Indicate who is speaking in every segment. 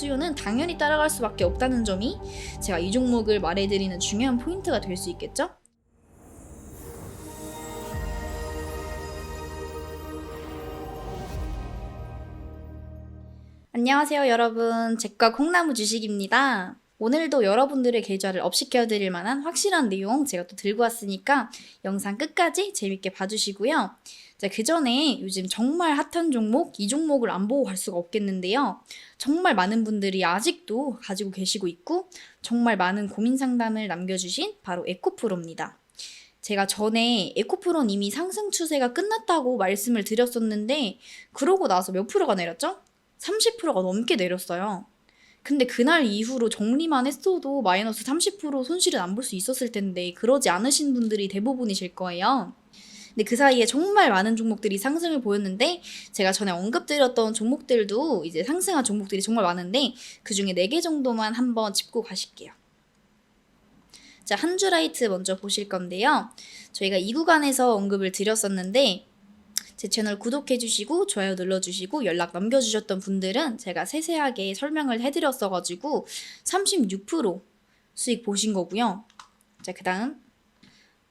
Speaker 1: 수요는 당연히 따라갈 수밖에 없다는 점이 제가 이 종목을 말해드리는 중요한 포인트가 될 수 있겠죠? 안녕하세요 여러분, 제과 콩나무 주식입니다. 오늘도 여러분들의 계좌를 업시켜드릴 만한 확실한 내용 제가 또 들고 왔으니까 영상 끝까지 재밌게 봐주시고요. 그 전에 요즘 정말 핫한 종목, 이 종목을 안 보고 갈 수가 없겠는데요. 정말 많은 분들이 아직도 가지고 계시고 있고 정말 많은 고민 상담을 남겨주신 바로 에코프로입니다. 제가 전에 에코프로는 이미 상승 추세가 끝났다고 말씀을 드렸었는데 그러고 나서 몇 프로가 내렸죠? 30%가 넘게 내렸어요. 근데 그날 이후로 정리만 했어도 마이너스 30% 손실은 안 볼 수 있었을 텐데 그러지 않으신 분들이 대부분이실 거예요. 근데 그 사이에 정말 많은 종목들이 상승을 보였는데 제가 전에 언급드렸던 종목들도 이제 상승한 종목들이 정말 많은데 그 중에 4개 정도만 한번 짚고 가실게요. 자, 한주라이트 먼저 보실 건데요. 저희가 이 구간에서 언급을 드렸었는데 제 채널 구독해주시고 좋아요 눌러주시고 연락 남겨주셨던 분들은 제가 세세하게 설명을 해드렸어가지고 36% 수익 보신 거고요. 자, 그 다음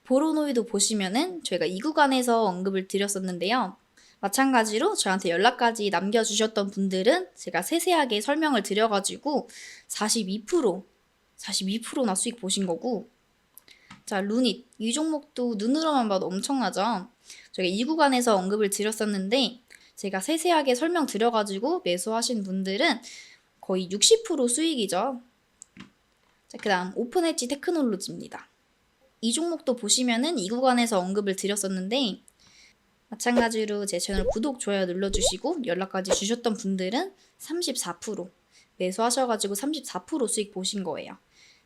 Speaker 1: 보로노이도 보시면은 저희가 이 구간에서 언급을 드렸었는데요. 마찬가지로 저한테 연락까지 남겨주셨던 분들은 제가 세세하게 설명을 드려가지고 42%나 수익 보신 거고, 자, 루닛 이 종목도 눈으로만 봐도 엄청나죠. 저희가 이 구간에서 언급을 드렸었는데 제가 세세하게 설명드려가지고 매수하신 분들은 거의 60% 수익이죠. 자, 그 다음 오픈엣지 테크놀로지입니다. 이 종목도 보시면은 이 구간에서 언급을 드렸었는데 마찬가지로 제 채널 구독, 좋아요 눌러주시고 연락까지 주셨던 분들은 34% 매수하셔가지고 34% 수익 보신 거예요.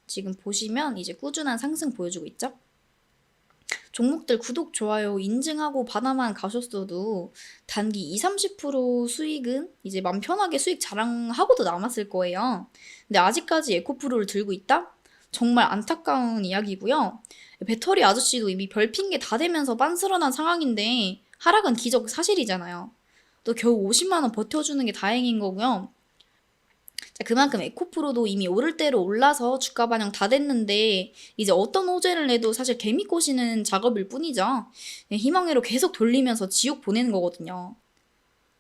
Speaker 1: 지금 보시면 이제 꾸준한 상승 보여주고 있죠? 종목들 구독, 좋아요 인증하고 받아만 가셨어도 단기 20-30% 수익은 이제 맘 편하게 수익 자랑하고도 남았을 거예요. 근데 아직까지 에코프로를 들고 있다? 정말 안타까운 이야기고요. 배터리 아저씨도 이미 별 핑계 다 대면서 빤스런한 상황인데 하락은 기적 사실이잖아요. 또 겨우 50만 원 버텨주는 게 다행인 거고요. 자, 그만큼 에코프로도 이미 오를 대로 올라서 주가 반영 다 됐는데 이제 어떤 호재를 내도 사실 개미 꼬시는 작업일 뿐이죠. 희망회로 계속 돌리면서 지옥 보내는 거거든요.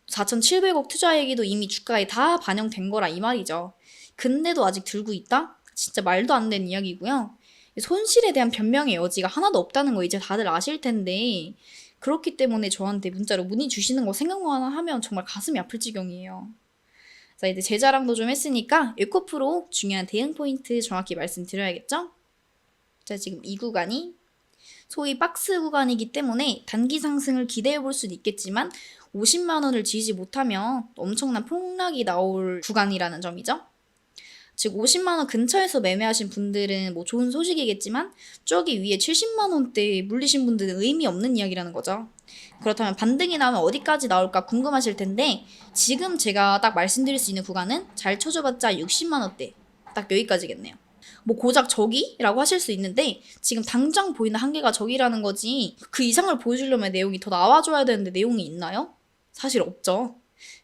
Speaker 1: 4,700억 투자액이도 이미 주가에 다 반영된 거라 이 말이죠. 근데도 아직 들고 있다? 진짜 말도 안 되는 이야기고요. 손실에 대한 변명의 여지가 하나도 없다는 거 이제 다들 아실 텐데 그렇기 때문에 저한테 문자로 문의 주시는 거 생각만 하면 정말 가슴이 아플 지경이에요. 자, 이제 제 자랑도 좀 했으니까 에코프로 중요한 대응 포인트 정확히 말씀드려야겠죠? 자, 지금 이 구간이 소위 박스 구간이기 때문에 단기 상승을 기대해 볼 수는 있겠지만 50만 원을 지지 못하면 엄청난 폭락이 나올 구간이라는 점이죠. 즉 50만 원 근처에서 매매하신 분들은 뭐 좋은 소식이겠지만 저기 위에 70만 원대에 물리신 분들은 의미 없는 이야기라는 거죠. 그렇다면 반등이 나오면 어디까지 나올까 궁금하실 텐데 지금 제가 딱 말씀드릴 수 있는 구간은 잘 쳐줘봤자 60만 원대 딱 여기까지겠네요. 뭐 고작 저기라고 하실 수 있는데 지금 당장 보이는 한계가 저기라는 거지 그 이상을 보여주려면 내용이 더 나와줘야 되는데 내용이 있나요? 사실 없죠.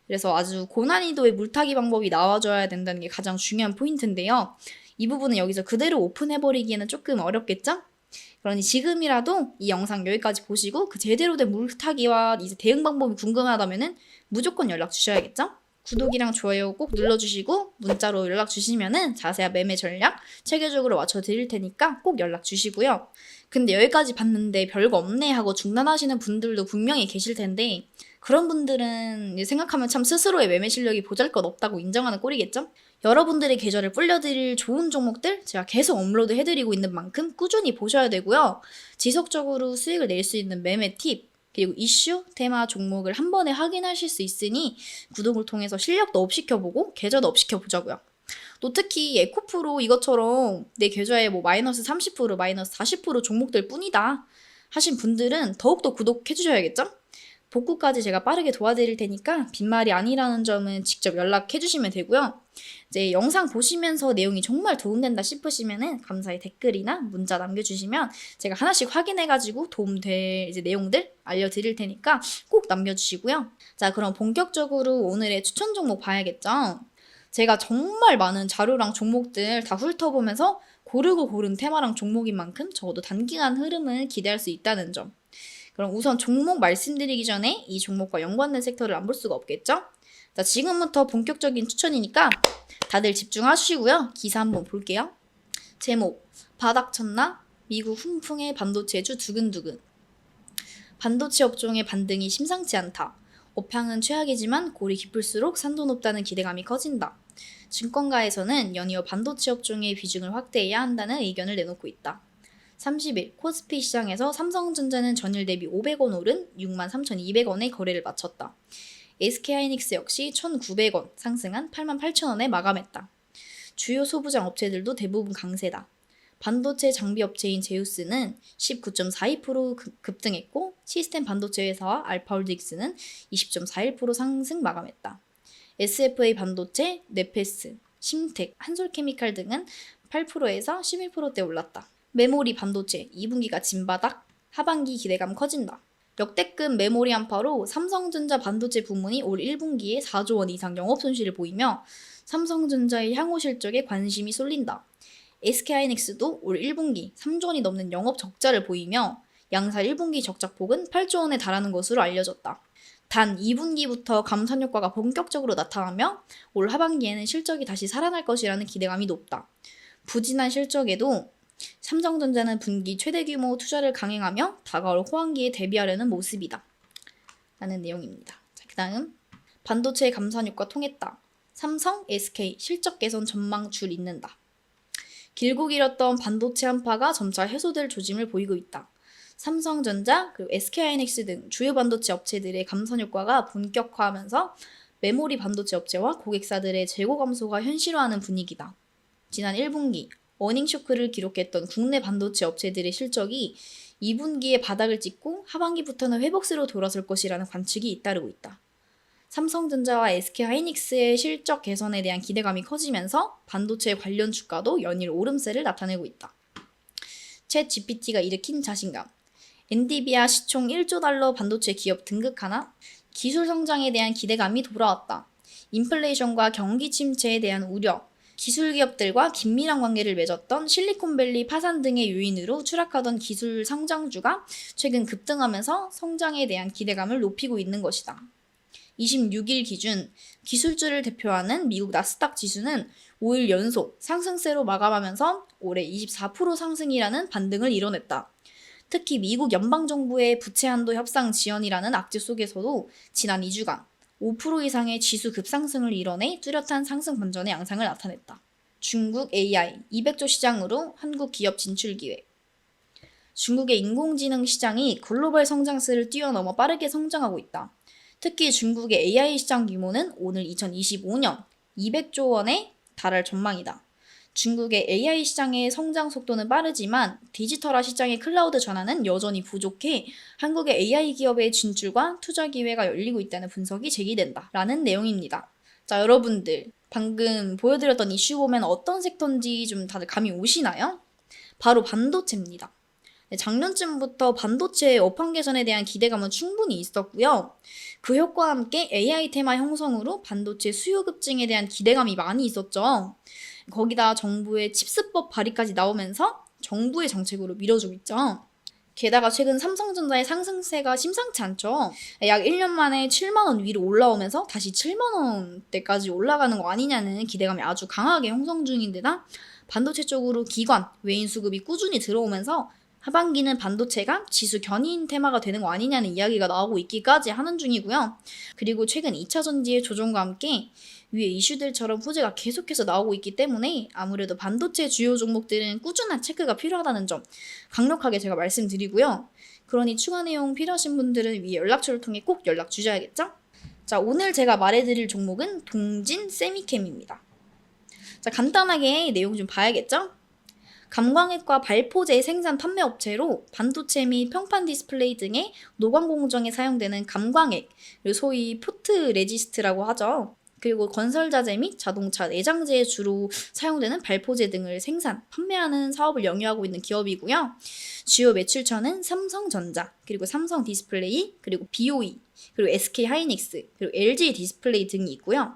Speaker 1: 그래서 아주 고난이도의 물타기 방법이 나와줘야 된다는 게 가장 중요한 포인트인데요. 이 부분은 여기서 그대로 오픈해버리기에는 조금 어렵겠죠? 그러니 지금이라도 이 영상 여기까지 보시고 그 제대로 된 물타기와 이제 대응 방법이 궁금하다면은 무조건 연락 주셔야겠죠? 구독이랑 좋아요 꼭 눌러주시고 문자로 연락 주시면은 자세한 매매 전략 체계적으로 맞춰드릴 테니까 꼭 연락 주시고요. 근데 여기까지 봤는데 별거 없네 하고 중단하시는 분들도 분명히 계실 텐데 그런 분들은 생각하면 참 스스로의 매매 실력이 보잘것없다고 인정하는 꼴이겠죠? 여러분들의 계좌를 불려드릴 좋은 종목들 제가 계속 업로드 해드리고 있는 만큼 꾸준히 보셔야 되고요. 지속적으로 수익을 낼 수 있는 매매 팁 그리고 이슈, 테마, 종목을 한 번에 확인하실 수 있으니 구독을 통해서 실력도 업시켜보고 계좌도 업시켜보자고요. 또 특히 에코프로 이것처럼 내 계좌에 뭐 마이너스 30%, 마이너스 40% 종목들 뿐이다 하신 분들은 더욱더 구독해주셔야겠죠? 복구까지 제가 빠르게 도와드릴 테니까 빈말이 아니라는 점은 직접 연락해 주시면 되고요. 이제 영상 보시면서 내용이 정말 도움된다 싶으시면은 감사히 댓글이나 문자 남겨주시면 제가 하나씩 확인해가지고 도움될 이제 내용들 알려드릴 테니까 꼭 남겨주시고요. 자, 그럼 본격적으로 오늘의 추천 종목 봐야겠죠? 제가 정말 많은 자료랑 종목들 다 훑어보면서 고르고 고른 테마랑 종목인 만큼 적어도 단기간 흐름을 기대할 수 있다는 점. 그럼 우선 종목 말씀드리기 전에 이 종목과 연관된 섹터를 안 볼 수가 없겠죠? 자, 지금부터 본격적인 추천이니까 다들 집중하시고요. 기사 한번 볼게요. 제목, 바닥 쳤나? 미국 훈풍의 반도체주 두근두근. 반도체 업종의 반등이 심상치 않다. 업황은 최악이지만 골이 깊을수록 산도 높다는 기대감이 커진다. 증권가에서는 연이어 반도체 업종의 비중을 확대해야 한다는 의견을 내놓고 있다. 30일 코스피 시장에서 삼성전자는 전일 대비 500원 오른 63,200원의 거래를 마쳤다. SK하이닉스 역시 1,900원 상승한 88,000원에 마감했다. 주요 소부장 업체들도 대부분 강세다. 반도체 장비 업체인 제우스는 19.42% 급등했고 시스템 반도체 회사와 알파홀딩스는 20.41% 상승 마감했다. SFA 반도체, 네페스, 심텍, 한솔케미칼 등은 8%에서 11%대 올랐다. 메모리 반도체 2분기가 진바닥, 하반기 기대감 커진다. 역대급 메모리 한파로 삼성전자 반도체 부문이 올 1분기에 4조 원 이상 영업 손실을 보이며 삼성전자의 향후 실적에 관심이 쏠린다. SK하이닉스도 올 1분기 3조 원이 넘는 영업 적자를 보이며 양사 1분기 적자폭은 8조 원에 달하는 것으로 알려졌다. 단 2분기부터 감산 효과가 본격적으로 나타나며 올 하반기에는 실적이 다시 살아날 것이라는 기대감이 높다. 부진한 실적에도 삼성전자는 분기 최대 규모 투자를 강행하며 다가올 호황기에 대비하려는 모습이다. 라는 내용입니다. 자, 그 다음 반도체 감산 효과 통했다. 삼성, SK 실적 개선 전망 줄 잇는다. 길고 길었던 반도체 한파가 점차 해소될 조짐을 보이고 있다. 삼성전자, 그리고 SK하이닉스 등 주요 반도체 업체들의 감산 효과가 본격화하면서 메모리 반도체 업체와 고객사들의 재고 감소가 현실화하는 분위기다. 지난 1분기 어닝 쇼크를 기록했던 국내 반도체 업체들의 실적이 2분기에 바닥을 찍고 하반기부터는 회복세로 돌아설 것이라는 관측이 잇따르고 있다. 삼성전자와 SK하이닉스의 실적 개선에 대한 기대감이 커지면서 반도체 관련 주가도 연일 오름세를 나타내고 있다. 챗 GPT가 일으킨 자신감. 엔비디아 시총 1조 달러 반도체 기업 등극 하나? 기술 성장에 대한 기대감이 돌아왔다. 인플레이션과 경기 침체에 대한 우려, 기술 기업들과 긴밀한 관계를 맺었던 실리콘밸리 파산 등의 요인으로 추락하던 기술 성장주가 최근 급등하면서 성장에 대한 기대감을 높이고 있는 것이다. 26일 기준 기술주를 대표하는 미국 나스닥 지수는 5일 연속 상승세로 마감하면서 올해 24% 상승이라는 반등을 이뤄냈다. 특히 미국 연방정부의 부채 한도 협상 지연이라는 악재 속에서도 지난 2주간 5% 이상의 지수 급상승을 이뤄내 뚜렷한 상승 반전의 양상을 나타냈다. 중국 AI 200조 시장으로 한국 기업 진출 기회. 중국의 인공지능 시장이 글로벌 성장세를 뛰어넘어 빠르게 성장하고 있다. 특히 중국의 AI 시장 규모는 오늘 2025년 200조 원에 달할 전망이다. 중국의 AI 시장의 성장 속도는 빠르지만 디지털화 시장의 클라우드 전환은 여전히 부족해 한국의 AI 기업의 진출과 투자 기회가 열리고 있다는 분석이 제기된다. 라는 내용입니다. 자, 여러분들 방금 보여드렸던 이슈 보면 어떤 섹터인지 좀 다들 감이 오시나요? 바로 반도체입니다. 작년쯤부터 반도체의 업황 개선에 대한 기대감은 충분히 있었고요. 그 효과와 함께 AI 테마 형성으로 반도체 수요 급증에 대한 기대감이 많이 있었죠. 거기다 정부의 칩스법 발의까지 나오면서 정부의 정책으로 밀어주고 있죠. 게다가 최근 삼성전자의 상승세가 심상치 않죠. 약 1년 만에 7만 원 위로 올라오면서 다시 7만 원대까지 올라가는 거 아니냐는 기대감이 아주 강하게 형성 중인데다 반도체 쪽으로 기관, 외인 수급이 꾸준히 들어오면서 하반기는 반도체가 지수 견인 테마가 되는 거 아니냐는 이야기가 나오고 있기까지 하는 중이고요. 그리고 최근 2차 전지의 조정과 함께 위에 이슈들처럼 호재가 계속해서 나오고 있기 때문에 아무래도 반도체 주요 종목들은 꾸준한 체크가 필요하다는 점 강력하게 제가 말씀드리고요. 그러니 추가 내용 필요하신 분들은 위에 연락처를 통해 꼭 연락 주셔야겠죠? 자, 오늘 제가 말해드릴 종목은 동진 세미캠입니다. 자, 간단하게 내용 좀 봐야겠죠? 감광핵과 발포제 생산 판매 업체로 반도체 및 평판 디스플레이 등의 노광 공정에 사용되는 감광핵, 소위 포트 레지스트라고 하죠. 그리고 건설자재 및 자동차 내장재에 주로 사용되는 발포제 등을 생산, 판매하는 사업을 영위하고 있는 기업이고요. 주요 매출처는 삼성전자, 그리고 삼성 디스플레이, 그리고 BOE, 그리고 SK하이닉스, 그리고 LG 디스플레이 등이 있고요.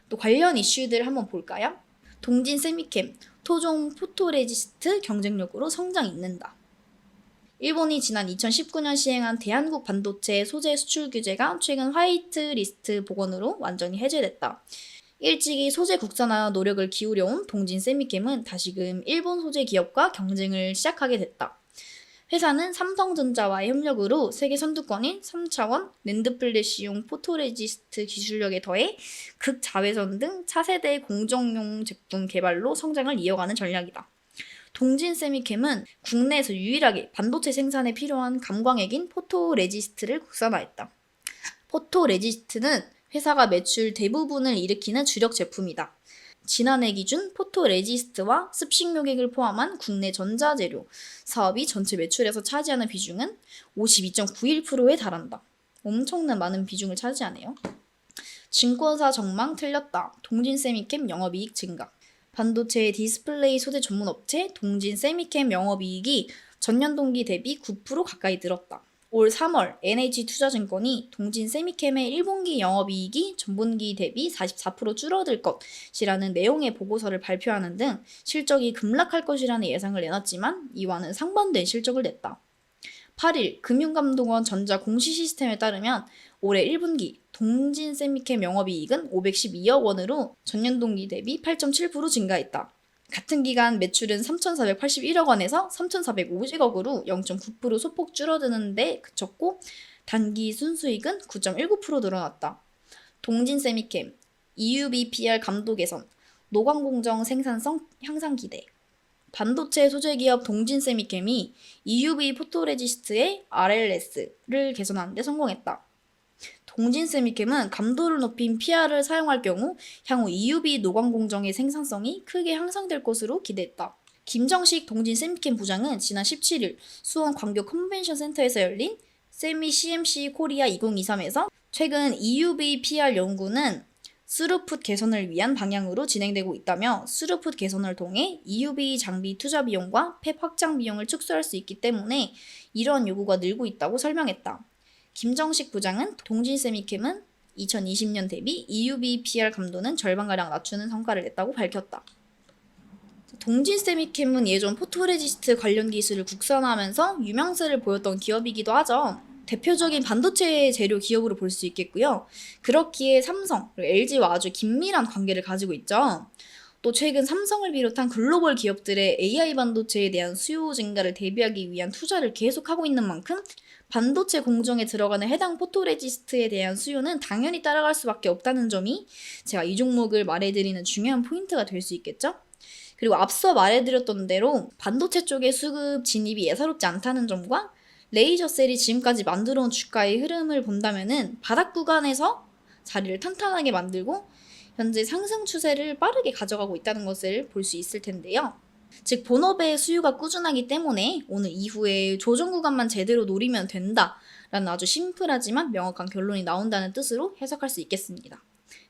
Speaker 1: 또 관련 이슈들을 한번 볼까요? 동진 세미캠, 토종 포토레지스트 경쟁력으로 성장 잇는다. 일본이 지난 2019년 시행한 대한국 반도체 소재 수출 규제가 최근 화이트리스트 복원으로 완전히 해제됐다. 일찍이 소재 국산화 노력을 기울여온 동진 세미캠은 다시금 일본 소재 기업과 경쟁을 시작하게 됐다. 회사는 삼성전자와의 협력으로 세계 선두권인 3차원 랜드플래시용 포토레지스트 기술력에 더해 극자외선 등 차세대 공정용 제품 개발로 성장을 이어가는 전략이다. 동진 세미캠은 국내에서 유일하게 반도체 생산에 필요한 감광액인 포토레지스트를 국산화했다. 포토레지스트는 회사가 매출 대부분을 일으키는 주력 제품이다. 지난해 기준 포토레지스트와 습식용액을 포함한 국내 전자재료 사업이 전체 매출에서 차지하는 비중은 52.91%에 달한다. 엄청난 많은 비중을 차지하네요. 증권사 전망 틀렸다. 동진 세미캠 영업이익 증가. 반도체 디스플레이 소재 전문 업체 동진 세미캠 영업이익이 전년 동기 대비 9% 가까이 늘었다. 올 3월 NH투자증권이 동진 세미캠의 1분기 영업이익이 전분기 대비 44% 줄어들 것이라는 내용의 보고서를 발표하는 등 실적이 급락할 것이라는 예상을 내놨지만 이와는 상반된 실적을 냈다. 8일 금융감독원 전자 공시 시스템에 따르면 올해 1분기 동진 세미캠 영업이익은 512억 원으로 전년 동기 대비 8.7% 증가했다. 같은 기간 매출은 3,481억 원에서 3,450억으로 0.9% 소폭 줄어드는데 그쳤고 단기 순수익은 9.19% 늘어났다. 동진 세미캠, EUV PR 감도 개선, 노광공정 생산성 향상 기대. 반도체 소재 기업 동진 세미캠이 EUV 포토레지스트의 RLS를 개선하는 데 성공했다. 동진 세미캠은 감도를 높인 PR을 사용할 경우 향후 EUV 노광 공정의 생산성이 크게 향상될 것으로 기대했다. 김정식 동진 세미캠 부장은 지난 17일 수원 광교 컨벤션 센터에서 열린 세미 CMC 코리아 2023에서 최근 EUV PR 연구는 스루풋 개선을 위한 방향으로 진행되고 있다며 스루풋 개선을 통해 EUV 장비 투자 비용과 팹 확장 비용을 축소할 수 있기 때문에 이러한 요구가 늘고 있다고 설명했다. 김정식 부장은 동진 세미캠은 2020년 대비 EUV PR 감도는 절반가량 낮추는 성과를 냈다고 밝혔다. 동진 세미캠은 예전 포토레지스트 관련 기술을 국산화하면서 유명세를 보였던 기업이기도 하죠. 대표적인 반도체 재료 기업으로 볼 수 있겠고요. 그렇기에 삼성, 그리고 LG와 아주 긴밀한 관계를 가지고 있죠. 또 최근 삼성을 비롯한 글로벌 기업들의 AI 반도체에 대한 수요 증가를 대비하기 위한 투자를 계속하고 있는 만큼 반도체 공정에 들어가는 해당 포토레지스트에 대한 수요는 당연히 따라갈 수밖에 없다는 점이 제가 이 종목을 말해드리는 중요한 포인트가 될 수 있겠죠? 그리고 앞서 말해드렸던 대로 반도체 쪽의 수급 진입이 예사롭지 않다는 점과 레이저셀이 지금까지 만들어온 주가의 흐름을 본다면은 바닥 구간에서 자리를 탄탄하게 만들고 현재 상승 추세를 빠르게 가져가고 있다는 것을 볼 수 있을 텐데요. 즉 본업의 수요가 꾸준하기 때문에 오늘 이후에 조정 구간만 제대로 노리면 된다라는 아주 심플하지만 명확한 결론이 나온다는 뜻으로 해석할 수 있겠습니다.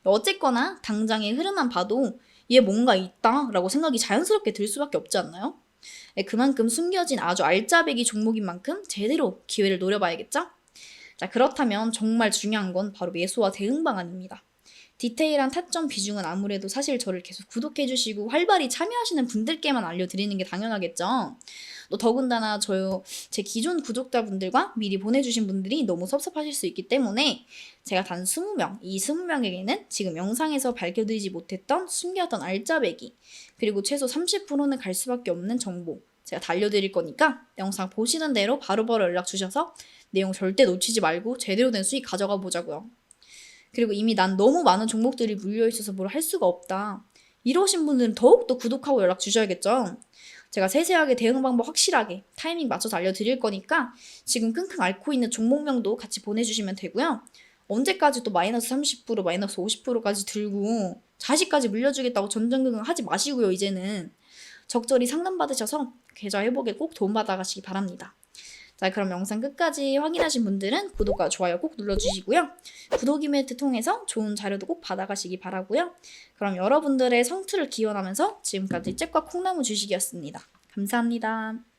Speaker 1: 어쨌거나 당장의 흐름만 봐도 얘 뭔가 있다라고 생각이 자연스럽게 들 수밖에 없지 않나요? 그만큼 숨겨진 아주 알짜배기 종목인 만큼 제대로 기회를 노려봐야겠죠? 자, 그렇다면 정말 중요한 건 바로 매수와 대응 방안입니다. 디테일한 타점 비중은 아무래도 사실 저를 계속 구독해주시고 활발히 참여하시는 분들께만 알려드리는 게 당연하겠죠. 또 더군다나 제 기존 구독자분들과 미리 보내주신 분들이 너무 섭섭하실 수 있기 때문에 제가 단 20명, 이 20명에게는 지금 영상에서 밝혀드리지 못했던 숨겼던 알짜배기 그리고 최소 30%는 갈 수밖에 없는 정보 제가 다 알려드릴 거니까 영상 보시는 대로 바로바로 연락 주셔서 내용 절대 놓치지 말고 제대로 된 수익 가져가 보자고요. 그리고 이미 난 너무 많은 종목들이 물려있어서 뭘 할 수가 없다. 이러신 분들은 더욱더 구독하고 연락 주셔야겠죠. 제가 세세하게 대응 방법 확실하게 타이밍 맞춰서 알려드릴 거니까 지금 끙끙 앓고 있는 종목명도 같이 보내주시면 되고요. 언제까지 또 마이너스 30%, 마이너스 50%까지 들고 자식까지 물려주겠다고 전전긍긍 하지 마시고요. 이제는 적절히 상담받으셔서 계좌 회복에 꼭 도움받아가시기 바랍니다. 자, 그럼 영상 끝까지 확인하신 분들은 구독과 좋아요 꼭 눌러주시고요. 구독 이벤트 통해서 좋은 자료도 꼭 받아가시기 바라고요. 그럼 여러분들의 성투를 기원하면서 지금까지 잭과 콩나무 주식이었습니다. 감사합니다.